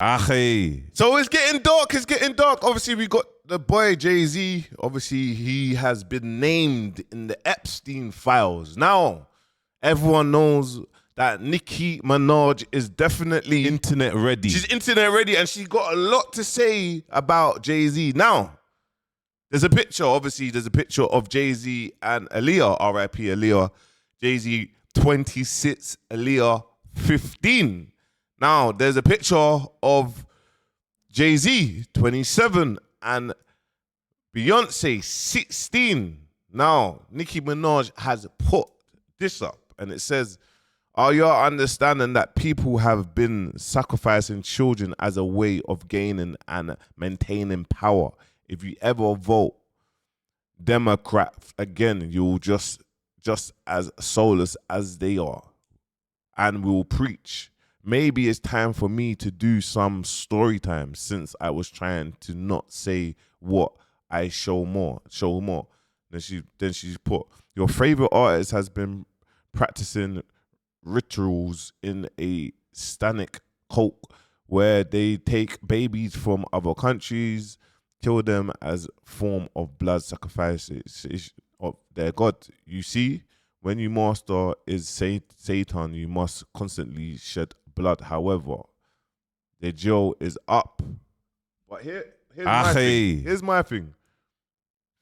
Ache. So it's getting dark. It's getting dark. Obviously, we got the boy Jay-Z. Obviously, he has been named in the Epstein files. Now, everyone knows that Nicki Minaj is definitely internet ready. She's internet ready and she got a lot to say about Jay-Z. Now, there's a picture. Obviously, there's a picture of Jay-Z and Aaliyah, R.I.P. Aaliyah. Jay-Z 26, Aaliyah 15. Now, there's a picture of Jay-Z, 27, and Beyonce, 16. Now, Nicki Minaj has put this up, and it says, are you understanding that people have been sacrificing children as a way of gaining and maintaining power? If you ever vote Democrat again, you'll just as soulless as they are, and will preach. Maybe it's time for me to do some story time since I was trying to not say what I show more. Then she's put, your favorite artist has been practicing rituals in a satanic cult where they take babies from other countries, kill them as form of blood sacrifice of their god. You see, when you master is Satan, you must constantly shed blood. However, the jail is up. But here's my thing. Here's my thing.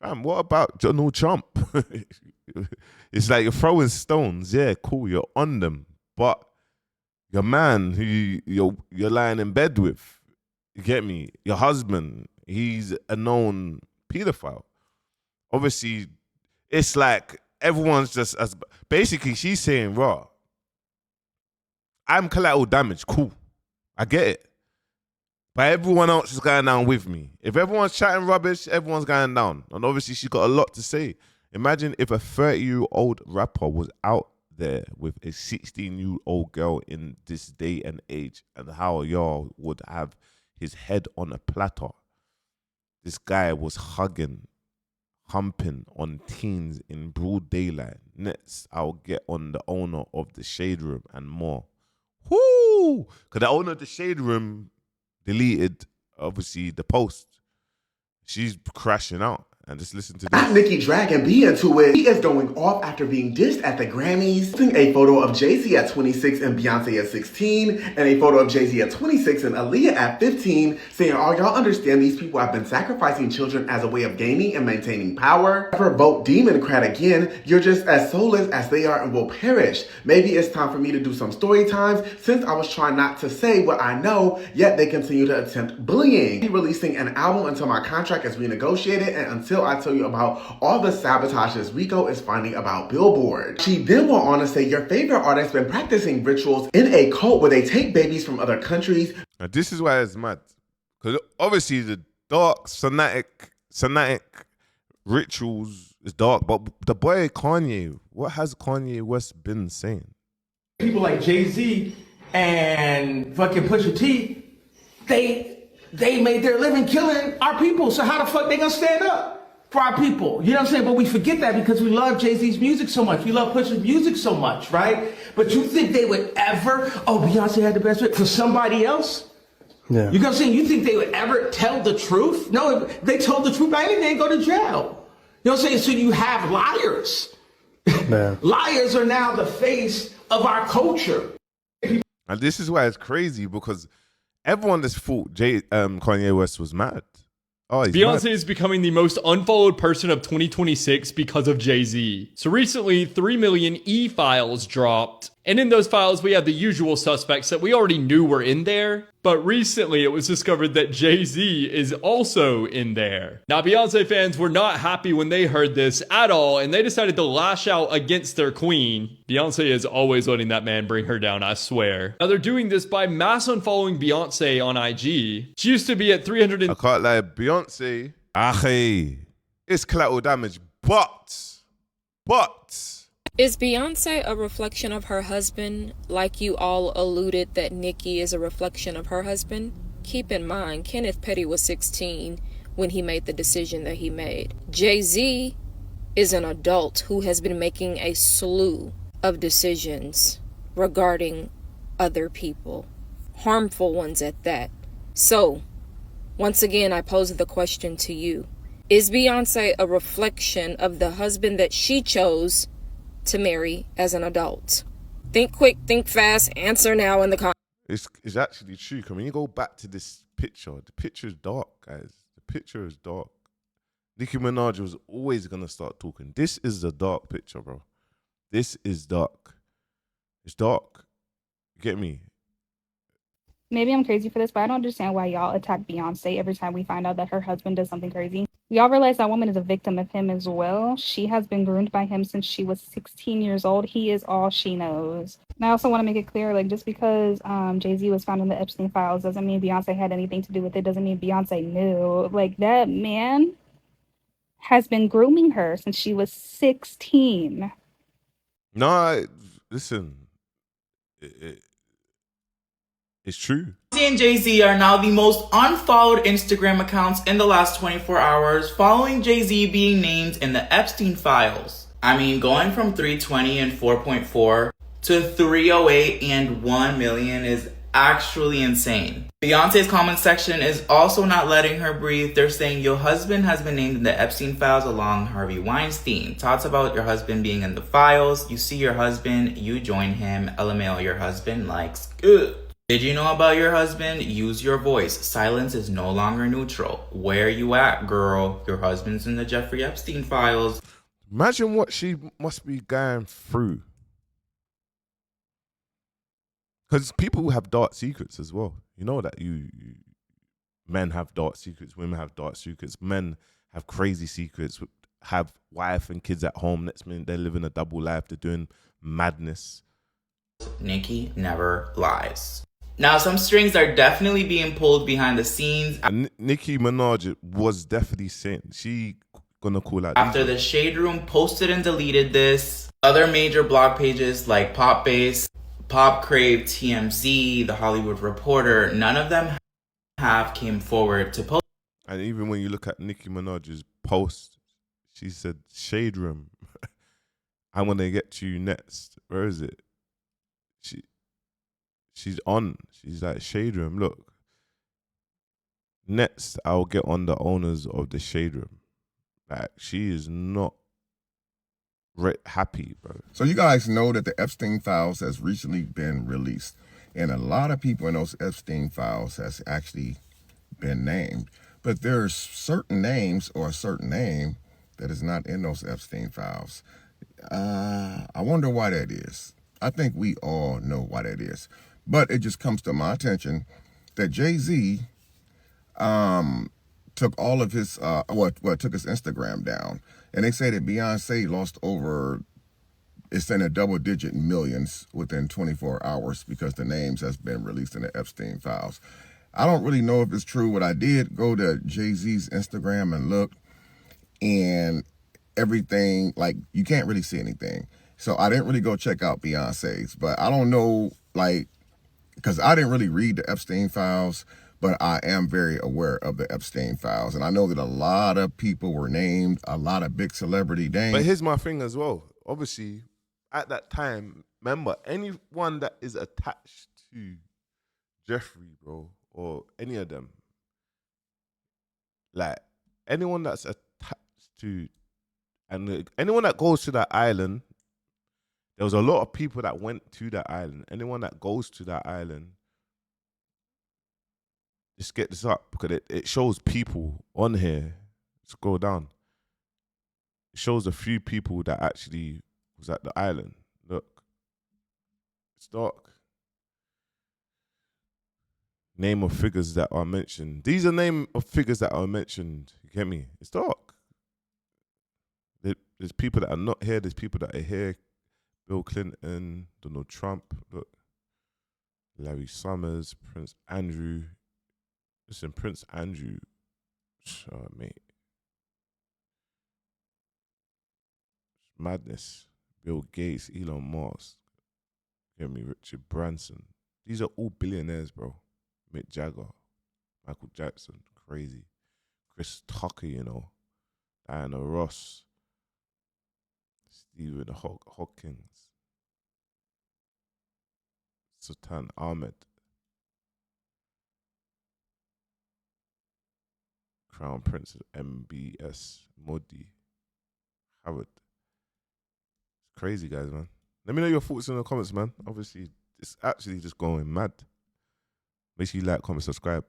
Fam, what about Donald Trump? It's like you're throwing stones. Yeah, cool, you're on them. But your man who you're lying in bed with, you get me? Your husband, he's a known pedophile. Obviously, it's like everyone's just as basically she's saying, raw, I'm collateral damage, cool. I get it. But everyone else is going down with me. If everyone's chatting rubbish, everyone's going down. And obviously she's got a lot to say. Imagine if a 30-year-old rapper was out there with a 16-year-old girl in this day and age, and how y'all would have his head on a platter. This guy was humping on teens in broad daylight. Next, I'll get on the owner of the Shade Room and more. Whoo! Because the owner of the Shade Room deleted, obviously, the post. She's crashing out. And just listen to this. Nicki dragging B into it. He is going off after being dissed at the Grammys. Posting a photo of Jay-Z at 26 and Beyonce at 16, and a photo of Jay-Z at 26 and Aaliyah at 15, saying, oh, y'all understand these people have been sacrificing children as a way of gaining and maintaining power? Never vote Democrat again. You're just as soulless as they are and will perish. Maybe it's time for me to do some story times since I was trying not to say what I know, yet they continue to attempt bullying. I'm releasing an album until my contract is renegotiated and until I tell you about all the sabotages Rico is finding about Billboard. She then went on to say your favorite artist has been practicing rituals in a cult where they take babies from other countries. Now this is why it's mad. Because obviously the dark, Sanatic rituals is dark. But the boy Kanye, what has Kanye West been saying? People like Jay-Z and fucking Pusha T, they made their living killing our people. So how the fuck they gonna stand up for our people? You know what I'm saying? But we forget that because we love Jay-Z's music so much. We love Pusha's music so much, right? But you think they would ever, oh, Beyonce had the best for somebody else? Yeah. You know what I'm saying? You think they would ever tell the truth? No, if they told the truth about anything, they'd go to jail. You know what I'm saying? So you have liars. Man. Liars are now the face of our culture. And this is why it's crazy, because everyone just thought Kanye West was mad. Oh, Beyonce is becoming the most unfollowed person of 2026 because of Jay-Z. So recently, 3 million e-files dropped. And in those files, we have the usual suspects that we already knew were in there. But recently, it was discovered that Jay-Z is also in there. Now, Beyonce fans were not happy when they heard this at all, and they decided to lash out against their queen. Beyonce is always letting that man bring her down, I swear. Now, they're doing this by mass unfollowing Beyonce on IG. She used to be at 300. I can't lie, Beyonce, it's collateral damage, but. Is Beyonce a reflection of her husband, like you all alluded that Nicki is a reflection of her husband? Keep in mind, Kenneth Petty was 16 when he made the decision that he made. Jay-Z is an adult who has been making a slew of decisions regarding other people, harmful ones at that. So, once again, I pose the question to you. Is Beyonce a reflection of the husband that she chose to marry as an adult? Think quick, think fast, answer now in the comments. It's actually true. When you go back to this picture, the picture is dark, guys. The picture is dark. Nicki Minaj was always gonna start talking. This is a dark picture, bro. This is dark. It's dark. You get me? Maybe I'm crazy for this, but I don't understand why y'all attack Beyonce every time we find out that her husband does something crazy. Y'all realize that woman is a victim of him as well. She has been groomed by him since she was 16 years old. He is all she knows. And I also want to make it clear, like, just because Jay-Z was found in the Epstein files doesn't mean Beyonce had anything to do with it. Doesn't mean Beyonce knew. Like, that man has been grooming her since she was 16. No, listen. It's true. Beyonce and Jay-Z are now the most unfollowed Instagram accounts in the last 24 hours, following Jay-Z being named in the Epstein files. I mean, going from 320 and 4.4 to 308 and 1 million is actually insane. Beyonce's comment section is also not letting her breathe. They're saying your husband has been named in the Epstein files along Harvey Weinstein. Talks about your husband being in the files. You see your husband, you join him. LMAO, your husband likes good. Did you know about your husband? Use your voice. Silence is no longer neutral. Where you at, girl? Your husband's in the Jeffrey Epstein files. Imagine what she must be going through. Because people have dark secrets as well. You know that men have dark secrets, women have dark secrets, men have crazy secrets, have wife and kids at home. Next minute they're living a double life, they're doing madness. Nicki never lies. Now, some strings are definitely being pulled behind the scenes. And Nicki Minaj was definitely saying she gonna call out After the Shade Room posted and deleted this, other major blog pages like Pop Base, Pop Crave, TMZ, The Hollywood Reporter, none of them have came forward to post. And even when you look at Nicki Minaj's post, she said, Shade Room, I'm gonna get to you next. Where is it? She's on. She's like, Shade Room, look. Next, I'll get on the owners of the Shade Room. Like, she is not happy, bro. So you guys know that the Epstein files has recently been released. And a lot of people in those Epstein files has actually been named. But there's certain names or a certain name that is not in those Epstein files. I wonder why that is. I think we all know why that is. But it just comes to my attention that Jay-Z took all of his, took his Instagram down. And they say that Beyonce lost it's in a double-digit millions within 24 hours because the names has been released in the Epstein files. I don't really know if it's true, but I did go to Jay-Z's Instagram and look, and everything, like, you can't really see anything. So I didn't really go check out Beyonce's, but I don't know, like, because I didn't really read the Epstein files, but I am very aware of the Epstein files. And I know that a lot of people were named, a lot of big celebrity names. But here's my thing as well. Obviously, at that time, remember, anyone that is attached to Jeffrey, bro, or any of them, like, anyone that's attached to, and anyone that goes to that island, there was a lot of people that went to that island. Anyone that goes to that island, just get this up, because it shows people on here. Scroll down. It shows a few people that actually was at the island. Look. It's dark. Name of figures that are mentioned. These are name of figures that are mentioned. You get me? It's dark. There's people that are not here. There's people that are here. Bill Clinton, Donald Trump, look, Larry Summers, Prince Andrew. Listen, Prince Andrew, mate. Madness. Bill Gates, Elon Musk, get me, Richard Branson. These are all billionaires, bro. Mick Jagger, Michael Jackson, crazy. Chris Tucker, you know. Diana Ross. Stephen Hawkins. Sultan Ahmed. Crown Prince MBS Modi Howard. It's crazy, guys, man. Let me know your thoughts in the comments, man. Obviously, it's actually just going mad. Make sure you like, comment, subscribe.